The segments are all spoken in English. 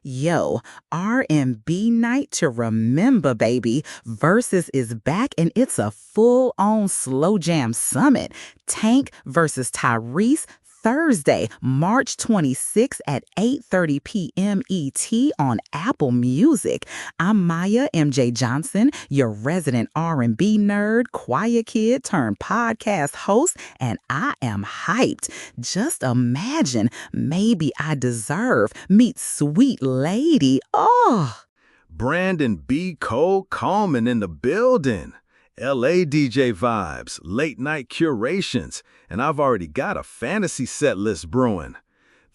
Yo, R&B night to remember, baby. Verzuz is back and it's a full-on slow jam summit. Tank versus Tyrese, Thursday, March 26th at 8:30 p.m. ET on Apple Music. I'm Maya MJ Johnson, your resident R&B nerd, choir kid turned podcast host, and I am hyped. Just imagine, maybe I deserve meet sweet lady. Oh, Brandon B. Cole Coleman in the building. LA DJ vibes, late night curations, and I've already got a fantasy set list brewing.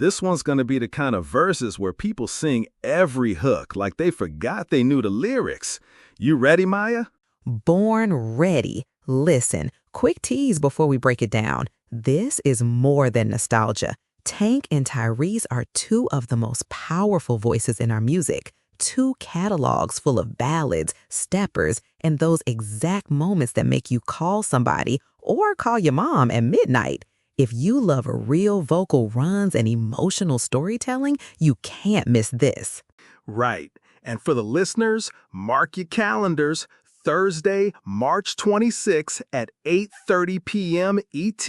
This one's going to be the kind of verses where people sing every hook like they forgot they knew the lyrics. You ready, Maya? born ready. Listen, quick tease before we break it down. This is more than nostalgia. Tank and Tyrese are two of the most powerful voices in our music. Two catalogs full of ballads, steppers, and those exact moments that make you call somebody or call your mom at midnight. If you love real vocal runs and emotional storytelling, you can't miss this. Right. And for the listeners, mark your calendars. Thursday, March 26th at 8:30 p.m. ET.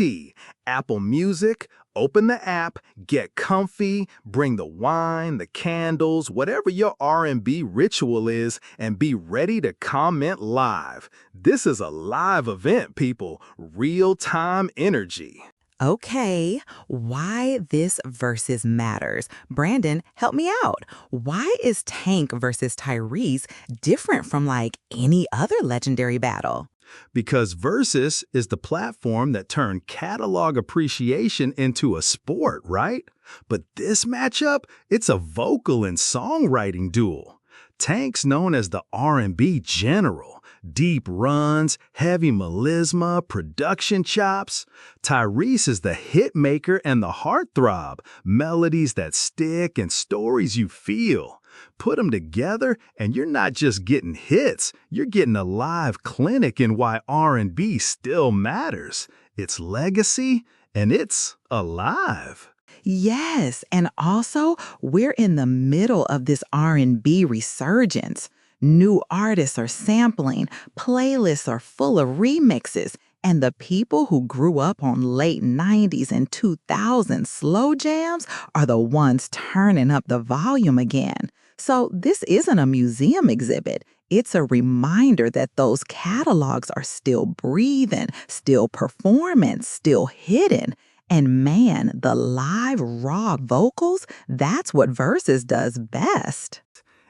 Apple Music, open the app, get comfy, bring the wine, the candles, whatever your R&B ritual is, and be ready to comment live. This is a live event, people. Real-time energy. Okay, why this versus matters. Brandon, help me out. Why is Tank versus Tyrese different from like any other legendary battle? Because Verzuz is the platform that turned catalog appreciation into a sport, right? But this matchup, it's a vocal and songwriting duel. Tank's known as the R&B general. Deep runs, heavy melisma, production chops. Tyrese is the hit maker and the heartthrob, melodies that stick and stories you feel. Put them together and you're not just getting hits, you're getting a live clinic in why R&B still matters. It's legacy and it's alive. Yes, and also we're in the middle of this R&B resurgence. New artists are sampling, playlists are full of remixes, and the people who grew up on late 90s and 2000s slow jams are the ones turning up the volume again. So this isn't a museum exhibit. It's a reminder that those catalogs are still breathing, still performing, still hidden. And man, the live raw vocals, that's what Verzuz does best.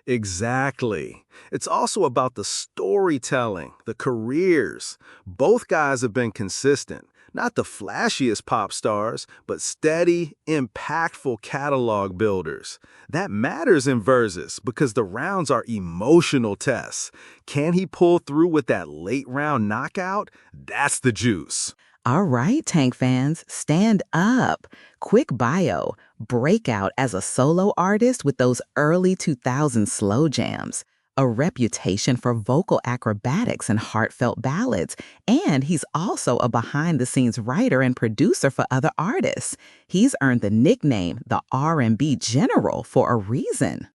Exactly. It's also about the storytelling, the careers. Both guys have been consistent. Not the flashiest pop stars, but steady, impactful catalog builders. That matters in Verzuz because the rounds are emotional tests. Can he pull through with that late round knockout? That's the juice. All right, Tank fans, stand up. Quick bio, breakout as a solo artist with those early 2000s slow jams, a reputation for vocal acrobatics and heartfelt ballads, and he's also a behind-the-scenes writer and producer for other artists. He's earned the nickname the R&B General for a reason.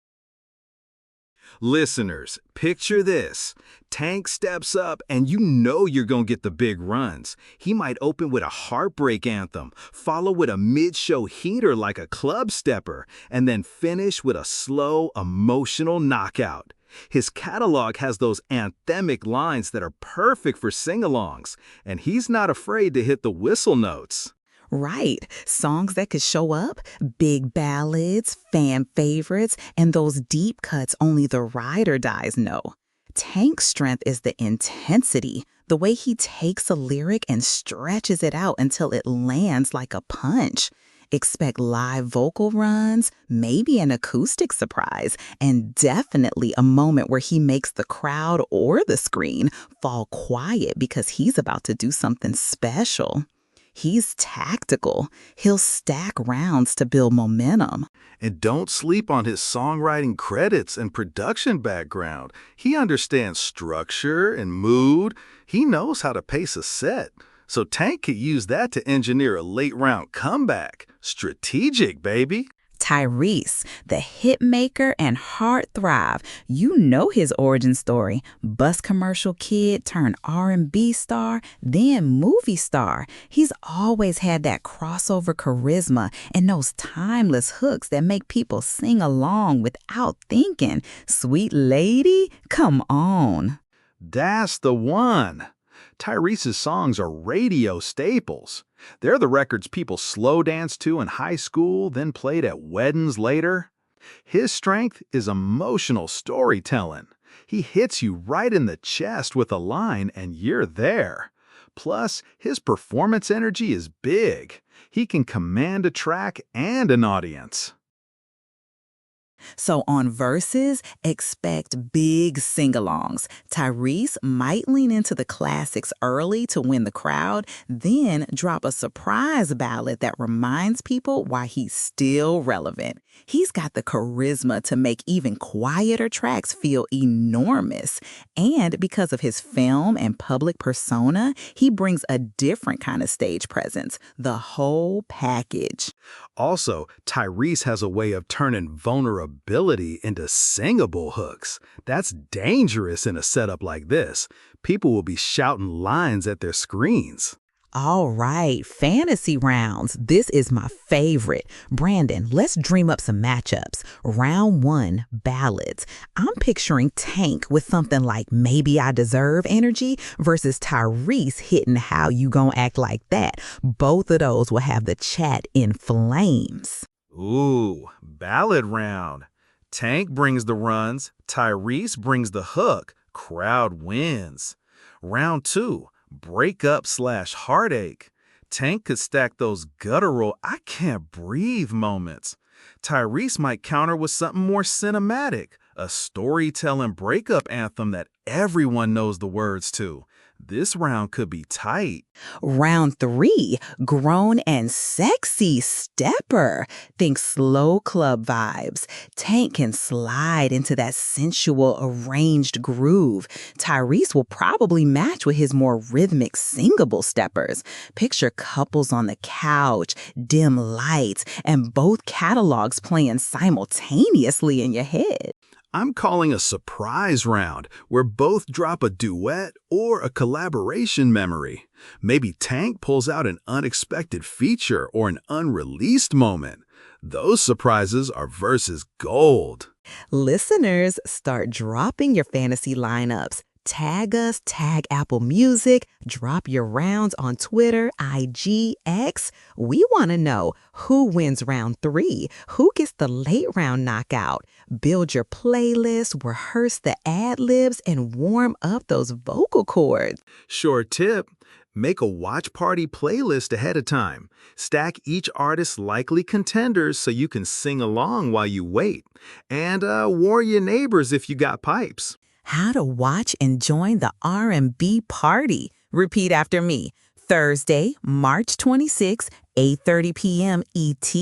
Listeners, picture this. Tank steps up and you know you're gonna get the big runs. He might open with a heartbreak anthem, follow with a mid-show heater like a club stepper, and then finish with a slow, emotional knockout. His catalog has those anthemic lines that are perfect for sing-alongs, and he's not afraid to hit the whistle notes. Right. Songs that could show up, big ballads, fan favorites, and those deep cuts only the ride or dies know. Tank's strength is the intensity, the way he takes a lyric and stretches it out until it lands like a punch. Expect live vocal runs, maybe an acoustic surprise, and definitely a moment where he makes the crowd or the screen fall quiet because he's about to do something special. He's tactical. He'll stack rounds to build momentum. And don't sleep on his songwriting credits and production background. He understands structure and mood. He knows how to pace a set. So Tank could use that to engineer a late-round comeback. Strategic, baby. Tyrese, the hit maker and heartthrob. You know his origin story. Bus commercial kid turned R&B star, then movie star. He's always had that crossover charisma and those timeless hooks that make people sing along without thinking. Sweet lady, come on. That's the one. Tyrese's songs are radio staples. They're the records people slow danced to in high school, then played at weddings later. His strength is emotional storytelling. He hits you right in the chest with a line and you're there. Plus, his performance energy is big. He can command a track and an audience. So on Verzuz, expect big sing-alongs. Tyrese might lean into the classics early to win the crowd, then drop a surprise ballad that reminds people why he's still relevant. He's got the charisma to make even quieter tracks feel enormous. And because of his film and public persona, he brings a different kind of stage presence, the whole package. Also, Tyrese has a way of turning vulnerability into singable hooks. That's dangerous in a setup like this. People will be shouting lines at their screens. All right, fantasy rounds. This is my favorite. Brandon, let's dream up some matchups. Round 1, ballads. I'm picturing Tank with something like Maybe I Deserve energy versus Tyrese hitting How You Gon' Act Like That. Both of those will have the chat in flames. Ooh, ballad round. Tank brings the runs, Tyrese brings the hook, crowd wins. Round 2. Breakup/heartache. Tank could stack those guttural, I can't breathe moments. Tyrese might counter with something more cinematic, a storytelling breakup anthem that everyone knows the words to. This round could be tight. Round 3, grown and sexy stepper. Think slow club vibes. Tank can slide into that sensual arranged groove. Tyrese will probably match with his more rhythmic singable steppers. Picture couples on the couch, dim lights, and both catalogs playing simultaneously in your head. I'm calling a surprise round where both drop a duet or a collaboration memory. Maybe Tank pulls out an unexpected feature or an unreleased moment. Those surprises are Verzuz gold. Listeners, start dropping your fantasy lineups. Tag us, tag Apple Music, drop your rounds on Twitter, IG, X. We want to know who wins round 3, who gets the late round knockout. Build your playlist, rehearse the ad-libs, and warm up those vocal cords. Short tip, make a watch party playlist ahead of time. Stack each artist's likely contenders so you can sing along while you wait. And warn your neighbors if you got pipes. How to watch and join the R&B party. Repeat after me. Thursday, March 26, 8:30 p.m. ET.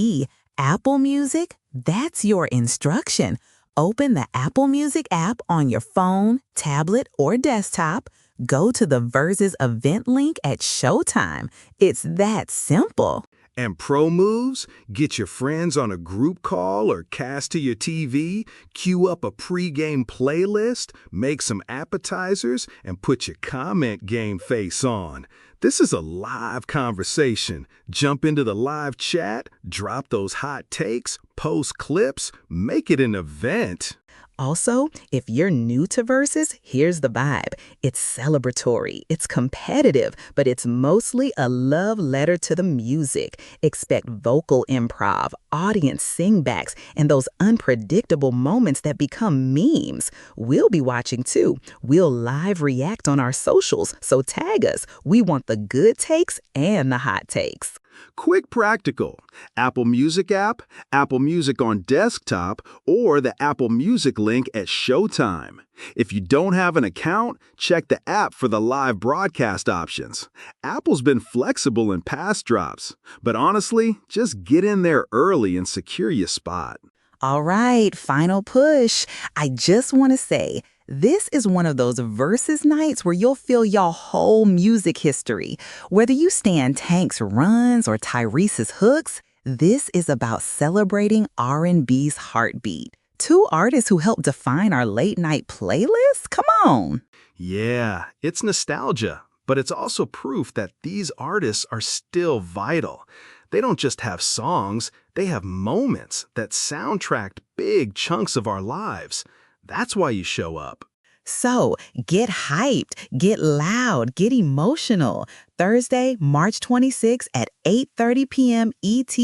Apple Music, that's your instruction. Open the Apple Music app on your phone, tablet, or desktop. Go to the Verzuz event link at Showtime. It's that simple. And pro moves? Get your friends on a group call or cast to your TV, cue up a pregame playlist, make some appetizers, and put your comment game face on. This is a live conversation. Jump into the live chat, drop those hot takes, post clips, make it an event. Also, if you're new to Verzuz, here's the vibe. It's celebratory, it's competitive, but it's mostly a love letter to the music. Expect vocal improv, audience singbacks, and those unpredictable moments that become memes. We'll be watching too. We'll live react on our socials, so tag us. We want the good takes and the hot takes. Quick practical. Apple Music app, Apple Music on desktop, or the Apple Music link at Showtime. If you don't have an account, check the app for the live broadcast options. Apple's been flexible in past drops, but honestly, just get in there early and secure your spot. All right, final push. I just want to say, this is one of those Verzuz nights where you'll feel your whole music history. Whether you stand Tank's runs or Tyrese's hooks, This is about celebrating R&B's heartbeat. Two artists who helped define our late-night playlist? Come on! Yeah, it's nostalgia, but it's also proof that these artists are still vital. They don't just have songs, they have moments that soundtracked big chunks of our lives. That's why you show up. So, get hyped, get loud, get emotional. Thursday, March 26th at 8:30 p.m. ET,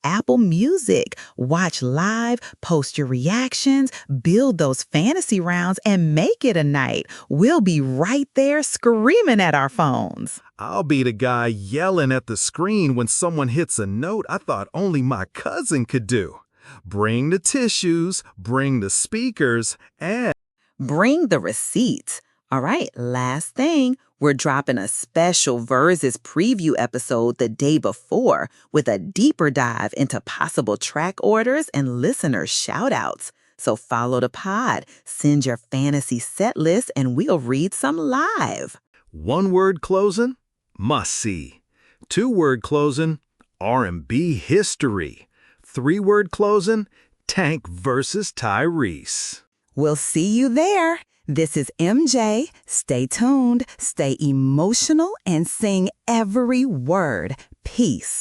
Apple Music. Watch live, post your reactions, build those fantasy rounds, and make it a night. We'll be right there screaming at our phones. I'll be the guy yelling at the screen when someone hits a note I thought only my cousin could do. Bring the tissues, bring the speakers, and Bring the receipts. All right, last thing, we're dropping a special Verzuz preview episode the day before with a deeper dive into possible track orders and listener shoutouts. So follow the pod, send your fantasy set list, and we'll read some live. one-word closing, must-see. Two-word closing, R&B history. Three-word closing, Tank versus Tyrese. We'll see you there. This is MJ. Stay tuned, stay emotional, and sing every word. Peace.